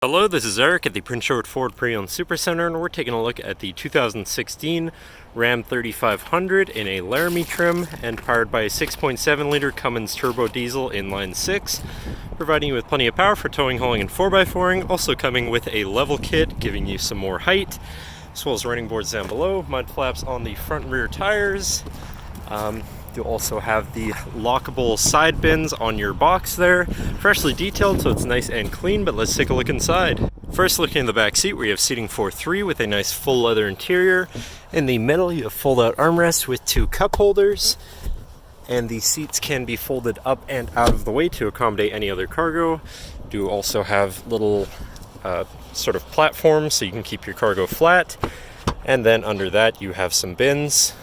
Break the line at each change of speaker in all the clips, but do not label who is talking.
Hello, this is Eric at the Prince George Ford Pre-Owned Supercentre, and we're taking a look at the 2016 Ram 3500 in a Laramie trim and powered by a 6.7-liter Cummins Turbodiesel inline 6, providing you with plenty of power for towing, hauling, and 4x4ing, also coming with a level kit, giving you some more height, as well as running boards down below, mud flaps on the front and rear tires. You'll also have the lockable side bins on your box there, freshly detailed so it's nice and clean, but let's take a look inside. First, looking in the back seat, we have seating for 3 with a nice full leather interior. In the middle, you have fold-out armrests with 2 cup holders, and the seats can be folded up and out of the way to accommodate any other cargo. You do also have little sort of platforms so you can keep your cargo flat, and then under that you have some bins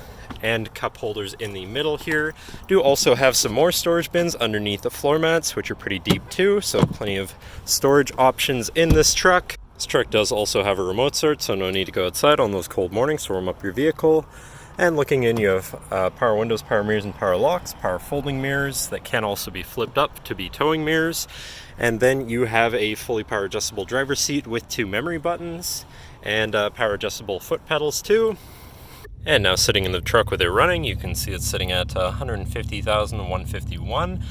and cup holders in the middle here. Do also have some more storage bins underneath the floor mats, which are pretty deep too, so plenty of storage options in this truck. This truck does also have a remote start, so no need to go outside on those cold mornings to warm up your vehicle. And looking in, you have power windows, power mirrors, and power locks, power folding mirrors that can also be flipped up to be towing mirrors. And then you have a fully power adjustable driver's seat with 2 memory buttons and power adjustable foot pedals too. And now sitting in the truck with it running, you can see it's sitting at 150,151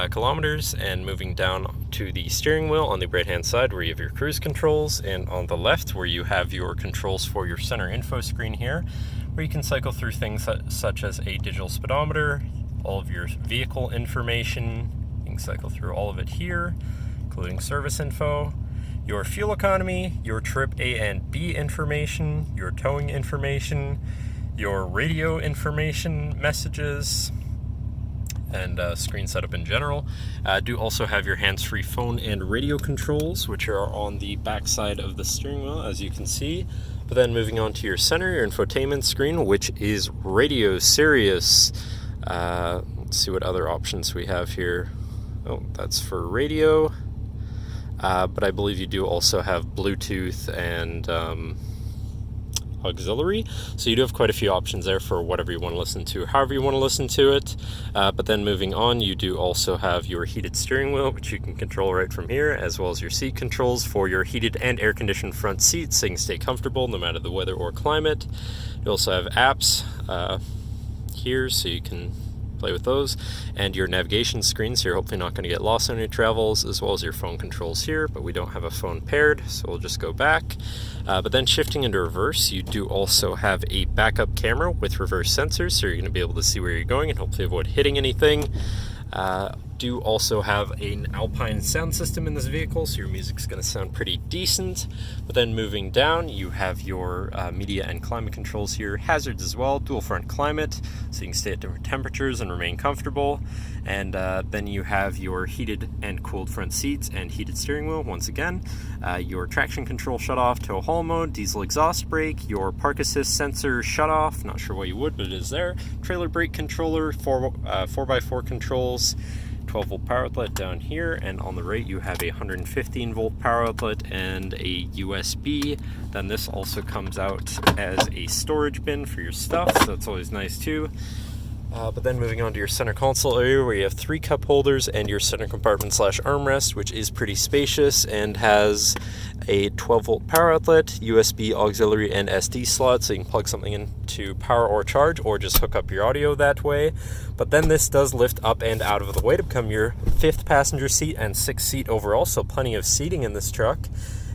kilometers, and moving down to the steering wheel on the right hand side where you have your cruise controls, and on the left where you have your controls for your center info screen here, where you can cycle through things such as a digital speedometer, all of your vehicle information. You can cycle through all of it here, including service info, your fuel economy, your trip A and B information, your towing information, your radio information, messages, and screen setup in general. Do also have your hands-free phone and radio controls, which are on the back side of the steering wheel, as you can see. But then moving on to your center, your infotainment screen, which is radio Sirius. Let's see what other options we have here. Oh, that's for radio. But I believe you do also have Bluetooth and auxiliary, so you do have quite a few options there for whatever you want to listen to, however you want to listen to it. But then moving on, you do also have your heated steering wheel, which you can control right from here, as well as your seat controls for your heated and air-conditioned front seats so you can stay comfortable no matter the weather or climate. You also have apps here, so you can play with those, and your navigation screen, so you're hopefully not going to get lost on your travels, as well as your phone controls here, but we don't have a phone paired, so we'll just go back. But then shifting into reverse, you do also have a backup camera with reverse sensors, so you're going to be able to see where you're going and hopefully avoid hitting anything. Do also have an Alpine sound system in this vehicle, so your music's going to sound pretty decent. But then moving down, you have your media and climate controls here, hazards as well, dual front climate, so you can stay at different temperatures and remain comfortable. And then you have your heated and cooled front seats and heated steering wheel once again, your traction control shutoff, tow haul mode, diesel exhaust brake, your park assist sensor shutoff, not sure why you would, but it is there, trailer brake controller, 4x4 controls, 12-volt power outlet down here, and on the right you have a 115-volt power outlet and a USB. Then this also comes out as a storage bin for your stuff, so that's always nice too. But then moving on to your center console area, where you have 3 cup holders and your center compartment / armrest, which is pretty spacious and has a 12-volt power outlet, USB, auxiliary, and SD slot, so you can plug something into power or charge, or just hook up your audio that way. But then this does lift up and out of the way to become your 5th passenger seat and 6th seat overall, so plenty of seating in this truck.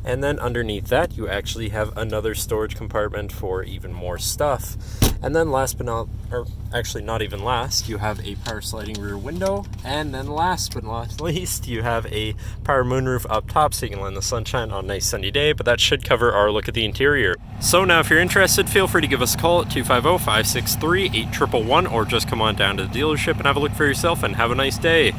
And then underneath that, you actually have another storage compartment for even more stuff. And then last but not, or actually not even last, you have a power sliding rear window. And then last but not least, you have a power moonroof up top so you can let in the sunshine on a nice sunny day, but that should cover our look at the interior. So now if you're interested, feel free to give us a call at 250-563-8111, or just come on down to the dealership and have a look for yourself, and have a nice day.